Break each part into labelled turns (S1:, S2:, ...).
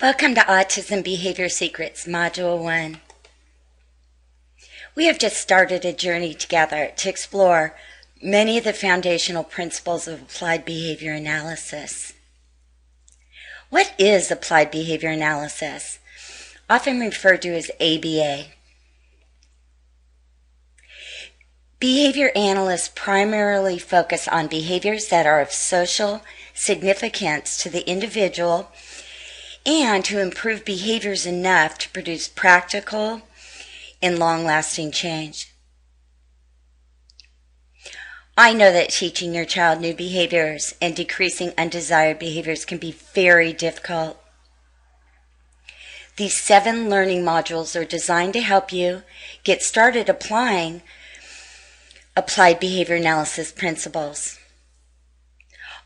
S1: Welcome to Autism Behavior Secrets, Module 1. We have just started a journey together to explore many of the foundational principles of applied behavior analysis. What is applied behavior analysis? Often referred to as ABA. Behavior analysts primarily focus on behaviors that are of social significance to the individual and to improve behaviors enough to produce practical and long-lasting change. I know that teaching your child new behaviors and decreasing undesired behaviors can be very difficult. These 7 learning modules are designed to help you get started applying applied behavior analysis principles.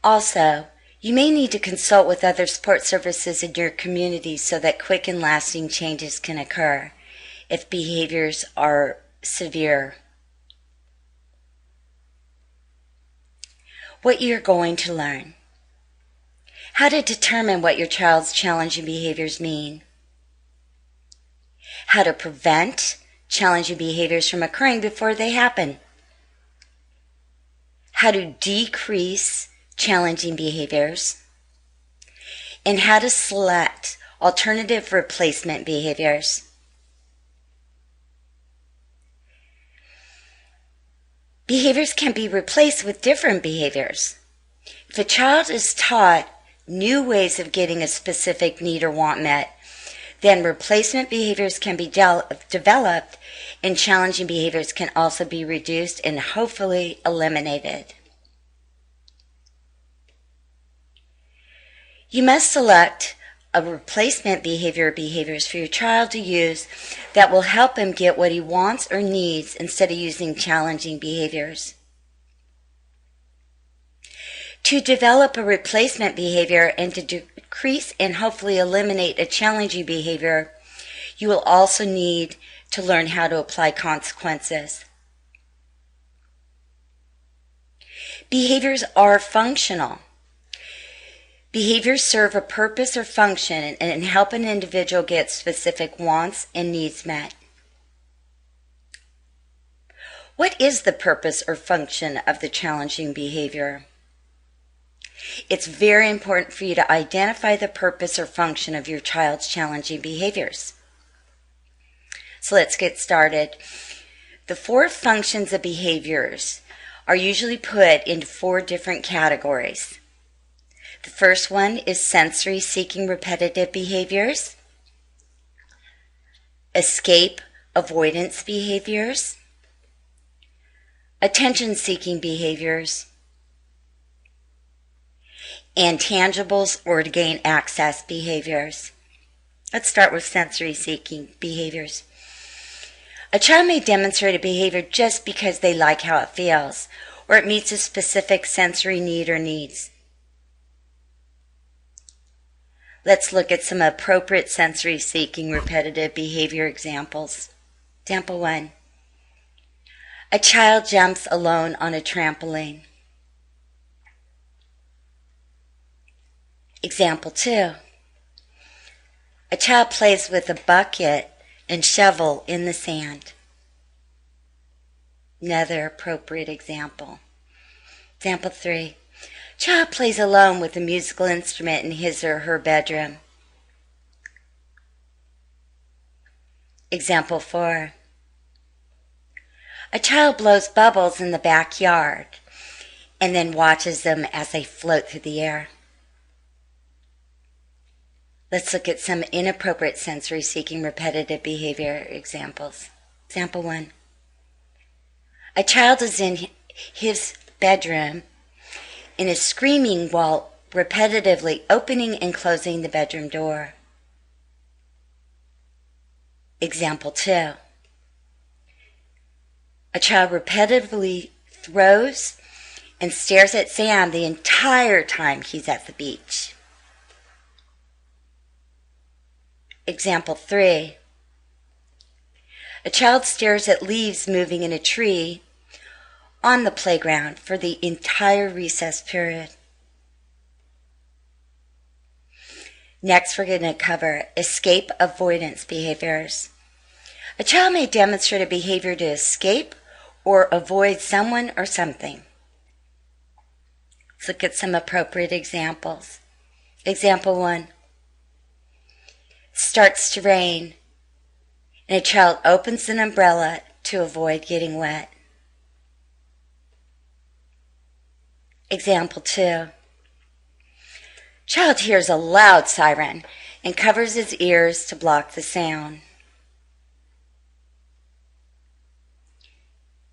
S1: Also, you may need to consult with other support services in your community so that quick and lasting changes can occur if behaviors are severe. What you're going to learn. How to determine what your child's challenging behaviors mean. How to prevent challenging behaviors from occurring before they happen. How to decrease challenging behaviors, and how to select alternative replacement behaviors. Behaviors can be replaced with different behaviors. If a child is taught new ways of getting a specific need or want met, then replacement behaviors can be developed, and challenging behaviors can also be reduced and hopefully eliminated. You must select a replacement behavior or behaviors for your child to use that will help him get what he wants or needs instead of using challenging behaviors. To develop a replacement behavior and to decrease and hopefully eliminate a challenging behavior, you will also need to learn how to apply consequences. Behaviors are functional. Behaviors serve a purpose or function and help an individual get specific wants and needs met. What is the purpose or function of the challenging behavior? It's very important for you to identify the purpose or function of your child's challenging behaviors. So let's get started. The 4 functions of behaviors are usually put into 4 different categories. The first one is sensory-seeking repetitive behaviors, escape avoidance behaviors, attention-seeking behaviors, and tangibles or to gain access behaviors. Let's start with sensory-seeking behaviors. A child may demonstrate a behavior just because they like how it feels, or it meets a specific sensory need or needs. Let's look at some appropriate sensory-seeking repetitive behavior examples. Example 1. A child jumps alone on a trampoline. Example 2. A child plays with a bucket and shovel in the sand. Another appropriate example. Example 3. Child plays alone with a musical instrument in his or her bedroom. Example 4. A child blows bubbles in the backyard and then watches them as they float through the air. Let's look at some inappropriate sensory-seeking repetitive behavior examples. Example 1. A child is in his bedroom and is screaming while repetitively opening and closing the bedroom door. Example 2. A child repetitively throws and stares at sand the entire time he's at the beach. Example 3. A child stares at leaves moving in a tree on the playground for the entire recess period. Next, we're going to cover escape avoidance behaviors. A child may demonstrate a behavior to escape or avoid someone or something. Let's look at some appropriate examples. Example 1. Starts to rain, and a child opens an umbrella to avoid getting wet. Example 2. Child hears a loud siren and covers his ears to block the sound.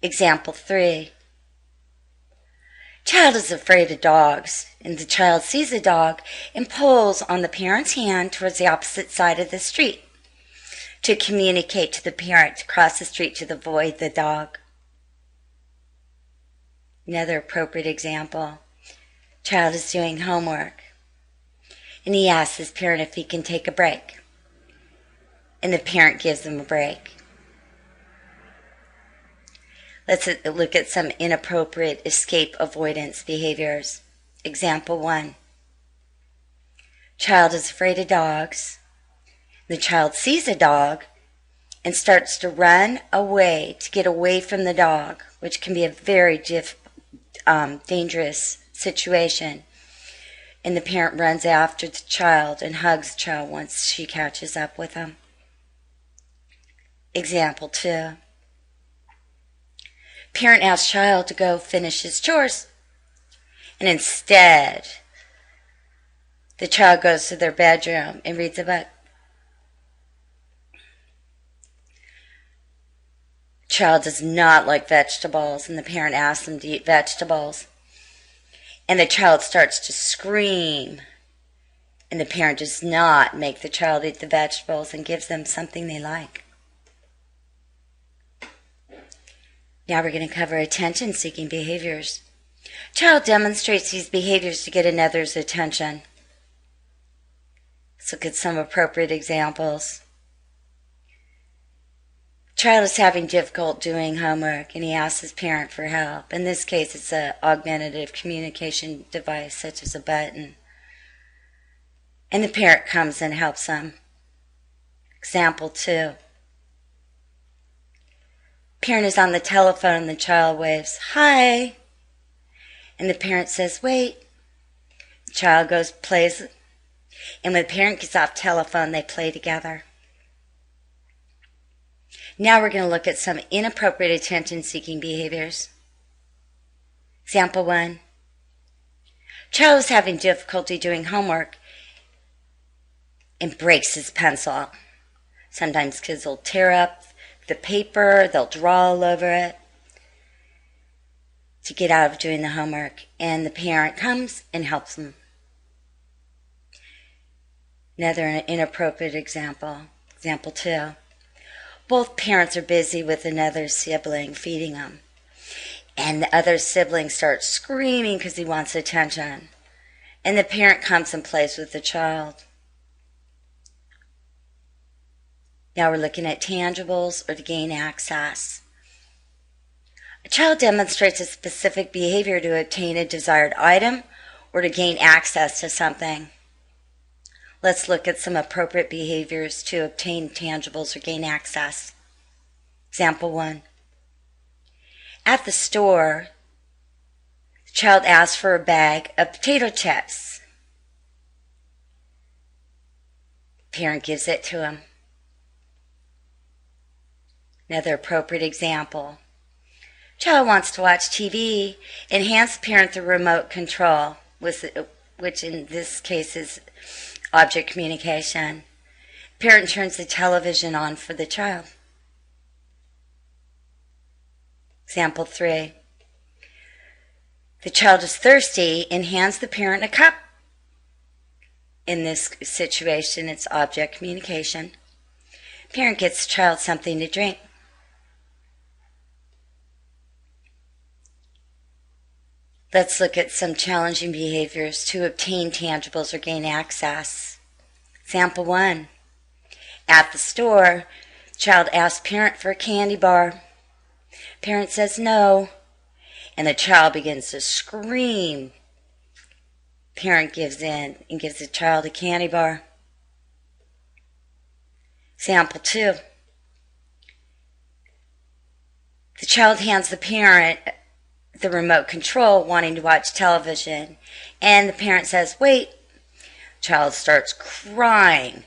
S1: Example 3. Child is afraid of dogs, and the child sees a dog and pulls on the parent's hand towards the opposite side of the street to communicate to the parent to cross the street to avoid the dog. Another appropriate example. Child is doing homework, and he asks his parent if he can take a break, and the parent gives him a break. Let's look at some inappropriate escape avoidance behaviors. Example 1. Child is afraid of dogs. The child sees a dog and starts to run away to get away from the dog, which can be a very dangerous situation. And the parent runs after the child and hugs the child once she catches up with him. Example 2. Parent asks child to go finish his chores, and instead the child goes to their bedroom and reads a book. Child does not like vegetables, and the parent asks them to eat vegetables, and the child starts to scream, and the parent does not make the child eat the vegetables and gives them something they like. Now we're going to cover attention-seeking behaviors. Child demonstrates these behaviors to get another's attention. Let's look at some appropriate examples. Child is having difficulty doing homework, and he asks his parent for help. In this case, it's an augmentative communication device, such as a button. And the parent comes and helps him. Example 2. Parent is on the telephone and the child waves, "Hi." And the parent says, "Wait." The child goes, plays, and when the parent gets off telephone, they play together. Now we're going to look at some inappropriate attention-seeking behaviors. Example 1. Child is having difficulty doing homework and breaks his pencil. Sometimes kids will tear up the paper, they'll draw all over it to get out of doing the homework, and the parent comes and helps them. Another inappropriate example. Example 2. Both parents are busy with another sibling feeding them, and the other sibling starts screaming because he wants attention, and the parent comes and plays with the child. Now we're looking at tangibles or to gain access. A child demonstrates a specific behavior to obtain a desired item or to gain access to something. Let's look at some appropriate behaviors to obtain tangibles or gain access. Example 1. At the store, the child asks for a bag of potato chips. Parent gives it to him. Another appropriate example. Child wants to watch TV and hands the parent the remote control, which in this case is object communication. Parent turns the television on for the child. Example 3. The child is thirsty and hands the parent a cup. In this situation, it's object communication. Parent gets the child something to drink. Let's look at some challenging behaviors to obtain tangibles or gain access. Example 1. At the store, child asks parent for a candy bar. Parent says no, and the child begins to scream. Parent gives in and gives the child a candy bar. Example 2. The child hands the parent the remote control wanting to watch television, and the parent says, "Wait." Child starts crying,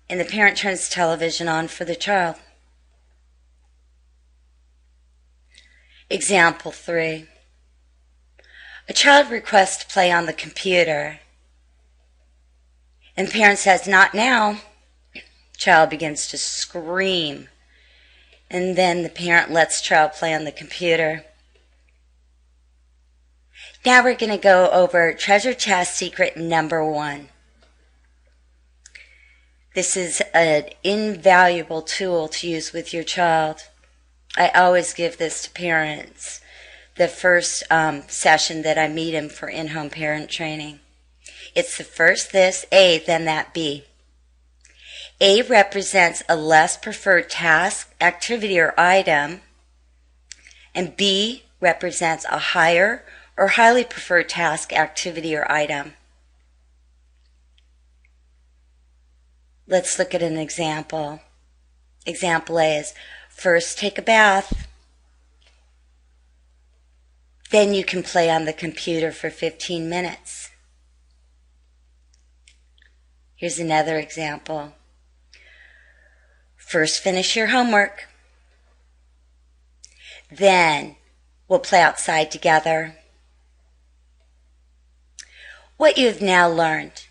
S1: and the parent turns the television on for the child. Example 3. A child requests to play on the computer, and the parent says, "Not now." Child begins to scream, and then the parent lets child play on the computer. Now we're going to go over treasure chest secret number 1. This is an invaluable tool to use with your child. I always give this to parents the first session that I meet them for in-home parent training. It's the first this, A, then that B. A represents a less preferred task, activity, or item, and B represents a higher or highly preferred task, activity, or item. Let's look at an example. Example A is, first take a bath, then you can play on the computer for 15 minutes. Here's another example. First finish your homework, then we'll play outside together. What you have now learned.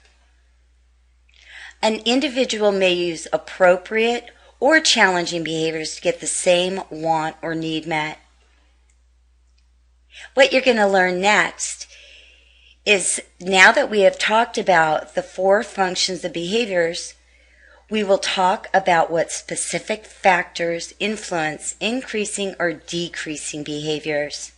S1: An individual may use appropriate or challenging behaviors to get the same want or need met. What you're going to learn next is, now that we have talked about the 4 functions of behaviors, we will talk about what specific factors influence increasing or decreasing behaviors.